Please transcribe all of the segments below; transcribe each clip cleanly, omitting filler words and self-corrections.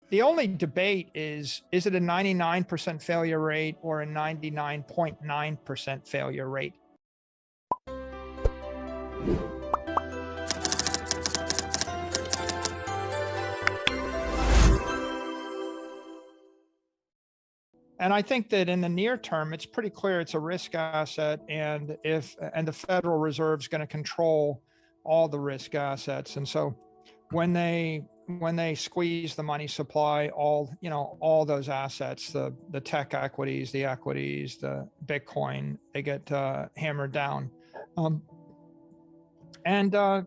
The only debate is it a 99% failure rate or a 99.9% failure rate? And I think that in the near term, it's pretty clear it's a risk asset, and the Federal Reserve is going to control all the risk assets. And so when they squeeze the money supply, all those assets, the tech equities, the Bitcoin, they get hammered down. To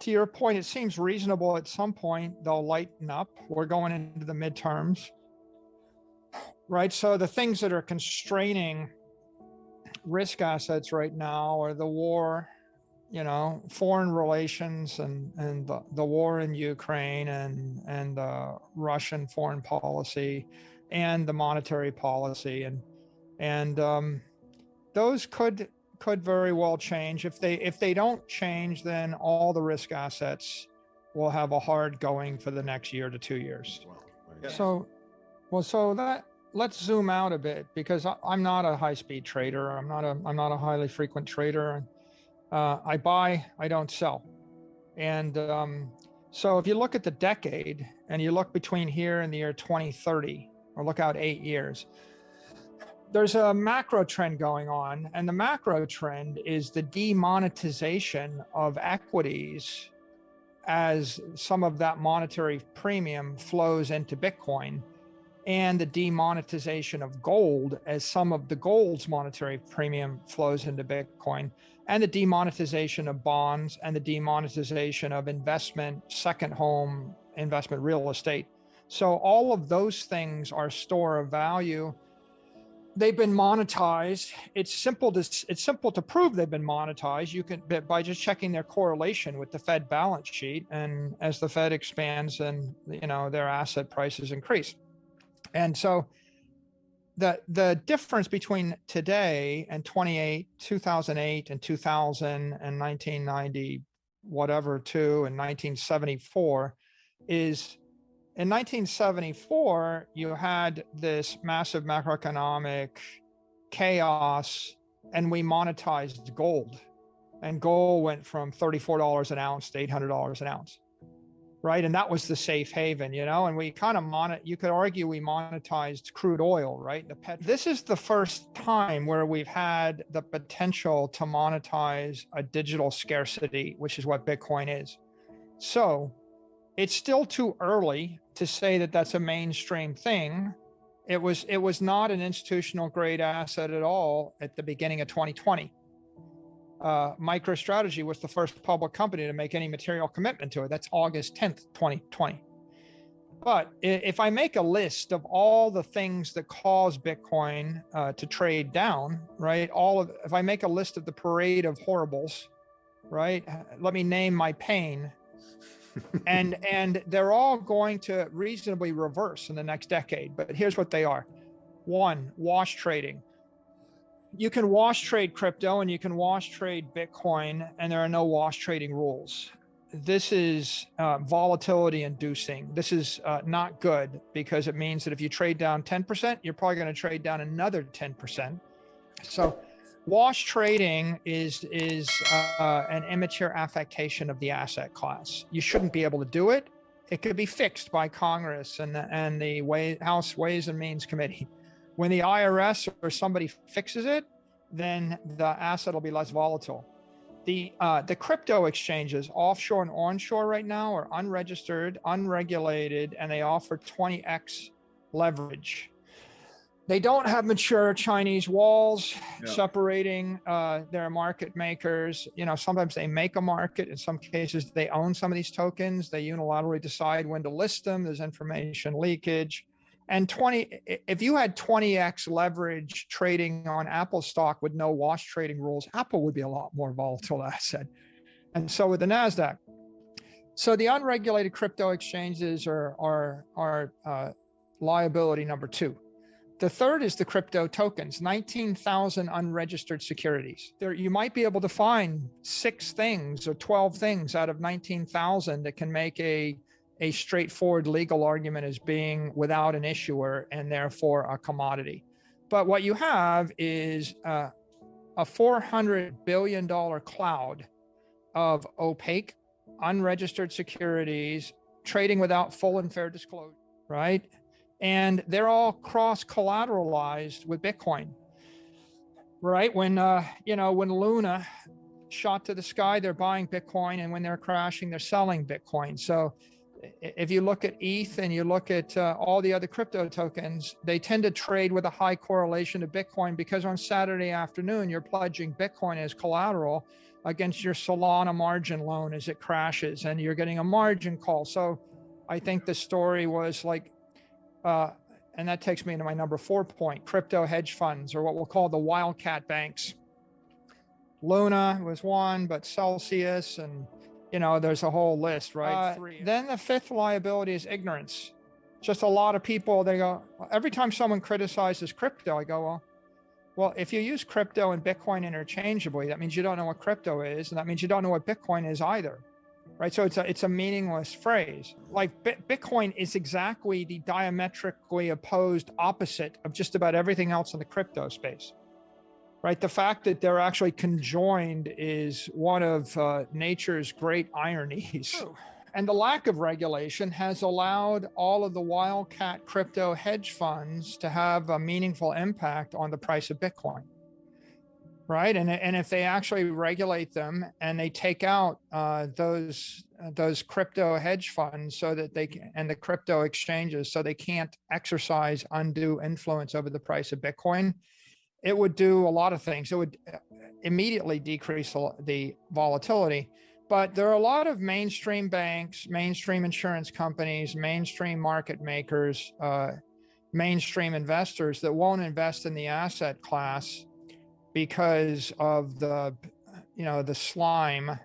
your point, it seems reasonable at some point they'll lighten up. We're going into the midterms. Right. So the things that are constraining risk assets right now are the war, foreign relations and the war in Ukraine and the Russian foreign policy and the monetary policy. And those could very well change. If they don't change, then all the risk assets will have a hard going for the next year to 2 years. Wow. So let's zoom out a bit, because I'm not a high-speed trader. I'm not a highly frequent trader. I buy, I don't sell. And so if you look at the decade and you look between here and the year 2030, or look out 8 years, there's a macro trend going on. And the macro trend is the demonetization of equities as some of that monetary premium flows into Bitcoin, and the demonetization of gold as some of the gold's monetary premium flows into Bitcoin, and the demonetization of bonds, and the demonetization of investment, second home investment, real estate. So all of those things are store of value. They've been monetized. It's simple to prove they've been monetized. You can, by just checking their correlation with the Fed balance sheet, and as the Fed expands, and their asset prices increase. And so the difference between today and 2008 and 2000 and 1990, whatever, two, and 1974 is, in 1974, you had this massive macroeconomic chaos, and we monetized gold. And gold went from $34 an ounce to $800 an ounce. Right. And that was the safe haven, and we kind of you could argue we monetized crude oil, right? This is the first time where we've had the potential to monetize a digital scarcity, which is what Bitcoin is. So it's still too early to say that that's a mainstream thing. It was not an institutional grade asset at all at the beginning of 2020. MicroStrategy was the first public company to make any material commitment to it. That's August 10th, 2020. But if I make a list of all the things that cause Bitcoin to trade down, right? If I make a list of the parade of horribles, right? Let me name my pain. and they're all going to reasonably reverse in the next decade. But here's what they are. One, wash trading. You can wash trade crypto and you can wash trade Bitcoin, and there are no wash trading rules. This is volatility inducing. This is not good, because it means that if you trade down 10%, you're probably going to trade down another 10%. So wash trading is an immature affectation of the asset class. You shouldn't be able to do it. It could be fixed by Congress and the House Ways and Means Committee. When the IRS or somebody fixes it, then the asset will be less volatile. The crypto exchanges, offshore and onshore right now, are unregistered, unregulated, and they offer 20x leverage. They don't have mature Chinese walls separating their market makers. Sometimes they make a market. In some cases, they own some of these tokens. They unilaterally decide when to list them. There's information leakage. And if you had 20x leverage trading on Apple stock with no wash trading rules, Apple would be a lot more volatile asset. And so with the NASDAQ. So the unregulated crypto exchanges are liability number two. The third is the crypto tokens, 19,000 unregistered securities. You might be able to find 6 things or 12 things out of 19,000 that can make a a straightforward legal argument as being without an issuer and therefore a commodity. But what you have is a $400 billion cloud of opaque, unregistered securities trading without full and fair disclosure, right? And they're all cross-collateralized with Bitcoin, right? When Luna shot to the sky, they're buying Bitcoin, and when they're crashing, they're selling Bitcoin. So if you look at ETH and you look at all the other crypto tokens, they tend to trade with a high correlation to Bitcoin, because on Saturday afternoon, you're pledging Bitcoin as collateral against your Solana margin loan as it crashes, and you're getting a margin call. So I think the story was like, and that takes me into my number 4 point, crypto hedge funds, or what we'll call the wildcat banks. Luna was one, but Celsius, and there's a whole list, right? Then the 5th liability is ignorance. Just a lot of people, they go, every time someone criticizes crypto, I go, well, if you use crypto and Bitcoin interchangeably, that means you don't know what crypto is, and that means you don't know what Bitcoin is either, right? So it's a meaningless phrase. Like Bitcoin is exactly the diametrically opposed opposite of just about everything else in the crypto space. Right, the fact that they're actually conjoined is one of nature's great ironies. And the lack of regulation has allowed all of the wildcat crypto hedge funds to have a meaningful impact on the price of Bitcoin. Right, and if they actually regulate them and they take out those crypto hedge funds so that they can, and the crypto exchanges, so they can't exercise undue influence over the price of Bitcoin, it would do a lot of things. It would immediately decrease the volatility. But there are a lot of mainstream banks, mainstream insurance companies, mainstream market makers, mainstream investors that won't invest in the asset class because of the slime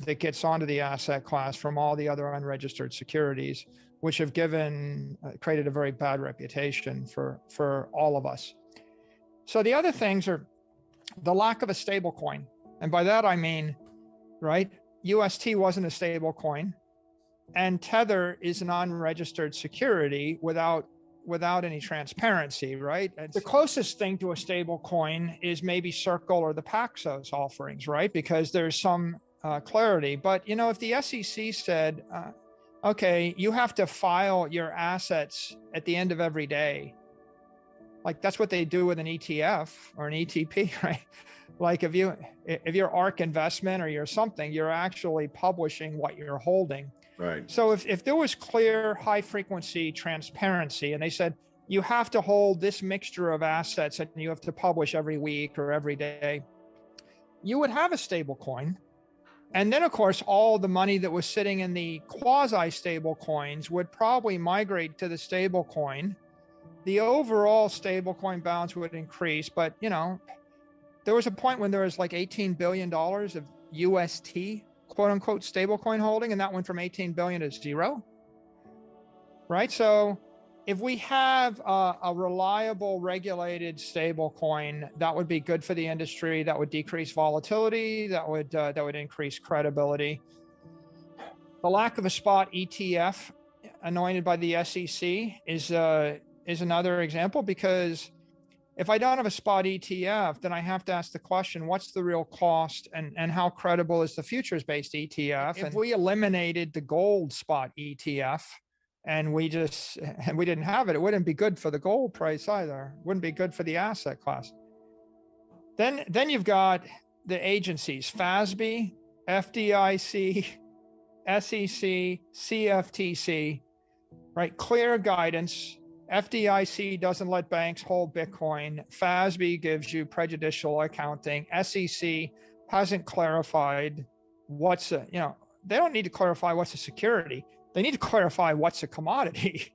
that gets onto the asset class from all the other unregistered securities, which have created a very bad reputation for all of us. So the other things are the lack of a stable coin. And by that, I mean, right, UST wasn't a stable coin, and Tether is an unregistered security without any transparency, right? And the closest thing to a stable coin is maybe Circle or the Paxos offerings, right? Because there's some clarity. But, if the SEC said, okay, you have to file your assets at the end of every day, like that's what they do with an ETF or an ETP, right? Like if you're ARK Investment or you're something, you're actually publishing what you're holding. Right. So if there was clear high frequency transparency, and they said you have to hold this mixture of assets and you have to publish every week or every day, you would have a stable coin. And then of course, all the money that was sitting in the quasi stable coins would probably migrate to the stable coin. The overall stablecoin balance would increase, but there was a point when there was like $18 billion of UST, quote unquote, stablecoin holding, and that went from 18 billion to 0. Right. So if we have a reliable, regulated stablecoin, that would be good for the industry. That would decrease volatility. That would increase credibility. The lack of a spot ETF anointed by the SEC is another example, because if I don't have a spot ETF, then I have to ask the question, what's the real cost and how credible is the futures-based ETF? If we eliminated the gold spot ETF and we didn't have it, it wouldn't be good for the gold price either. It wouldn't be good for the asset class. Then you've got the agencies, FASB, FDIC, SEC, CFTC, right? Clear guidance. FDIC doesn't let banks hold Bitcoin. FASB gives you prejudicial accounting. SEC hasn't clarified they don't need to clarify what's a security. They need to clarify what's a commodity.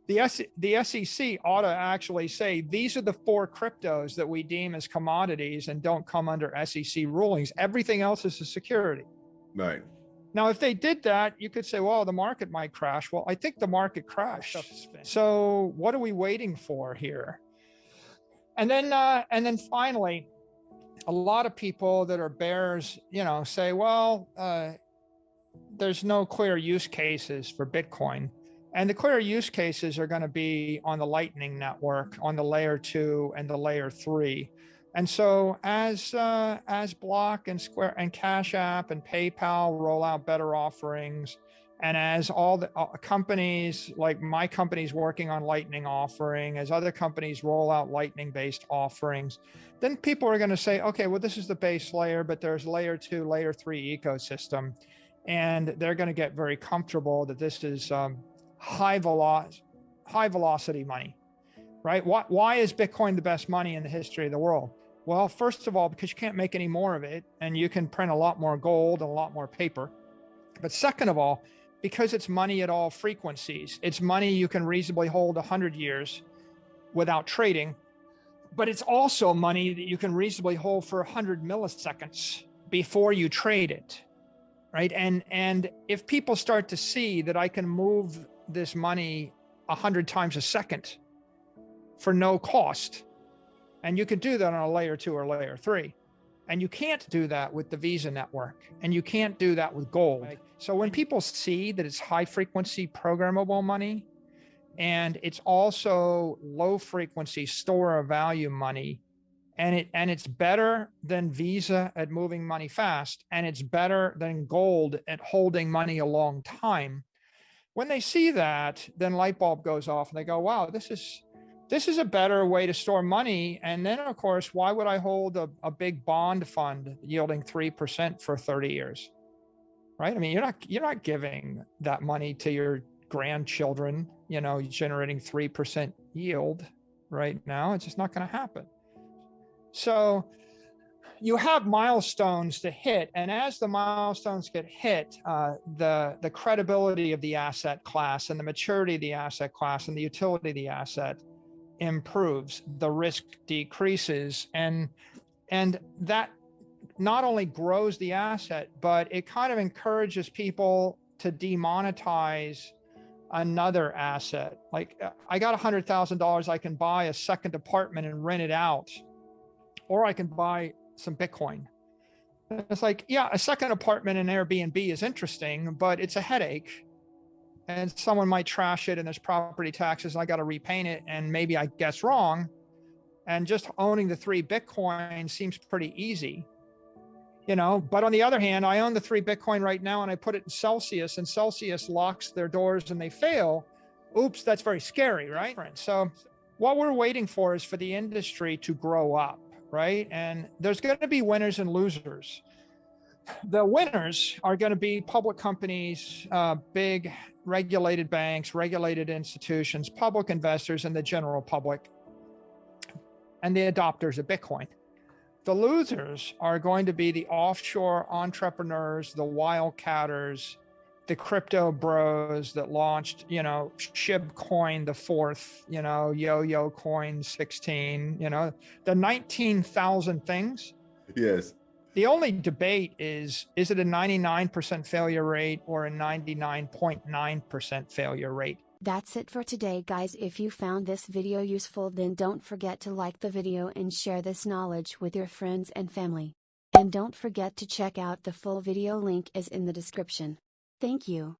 The SEC ought to actually say, these are the 4 cryptos that we deem as commodities and don't come under SEC rulings. Everything else is a security. Right. Now, if they did that, you could say, well, the market might crash. Well, I think the market crashed. So what are we waiting for here? And then finally, a lot of people that are bears, say, well, there's no clear use cases for Bitcoin. And the clear use cases are going to be on the Lightning Network, on the layer 2 and the layer 3. And so as Block and Square and Cash App and PayPal roll out better offerings, and as all the companies, like my company's working on Lightning offering, as other companies roll out Lightning-based offerings, then people are going to say, okay, well, this is the base layer, but there's layer 2, layer 3 ecosystem. And they're going to get very comfortable that this is high velocity money, right? Why is Bitcoin the best money in the history of the world? Well, first of all, because you can't make any more of it, and you can print a lot more gold and a lot more paper. But second of all, because it's money at all frequencies, it's money you can reasonably hold 100 years without trading, but it's also money that you can reasonably hold for 100 milliseconds before you trade it, right? And if people start to see that I can move this money 100 times a second for no cost, and you could do that on a layer 2 or layer 3, and you can't do that with the Visa network, and you can't do that with gold. So when people see that it's high frequency programmable money, and it's also low frequency store of value money, and it's better than Visa at moving money fast, and it's better than gold at holding money a long time. When they see that, then light bulb goes off and they go, wow, this is a better way to store money. And then of course, why would I hold a big bond fund yielding 3% for 30 years? Right? I mean, you're not giving that money to your grandchildren, generating 3% yield right now. It's just not going to happen. So you have milestones to hit, and as the milestones get hit, the credibility of the asset class and the maturity of the asset class and the utility of the asset improves, the risk decreases, and that not only grows the asset, but it kind of encourages people to demonetize another asset. Like, I got $100,000, I can buy a second apartment and rent it out, or I can buy some Bitcoin. It's like, yeah, a second apartment in Airbnb is interesting, but it's a headache. And someone might trash it, and there's property taxes, and I got to repaint it, and maybe I guess wrong. And just owning the 3 Bitcoin seems pretty easy, But on the other hand, I own the 3 Bitcoin right now, and I put it in Celsius, and Celsius locks their doors and they fail. Oops, that's very scary, right? So what we're waiting for is for the industry to grow up, right? And there's going to be winners and losers. The winners are going to be public companies, big regulated banks, regulated institutions, public investors, and the general public, and the adopters of Bitcoin. The losers are going to be the offshore entrepreneurs, the wildcatters, the crypto bros that launched, SHIB coin, the 4th, yo-yo coin 16, the 19,000 things. Yes. The only debate is it a 99% failure rate or a 99.9% failure rate? That's it for today, guys. If you found this video useful, then don't forget to like the video and share this knowledge with your friends and family. And don't forget to check out the full video, link is in the description. Thank you.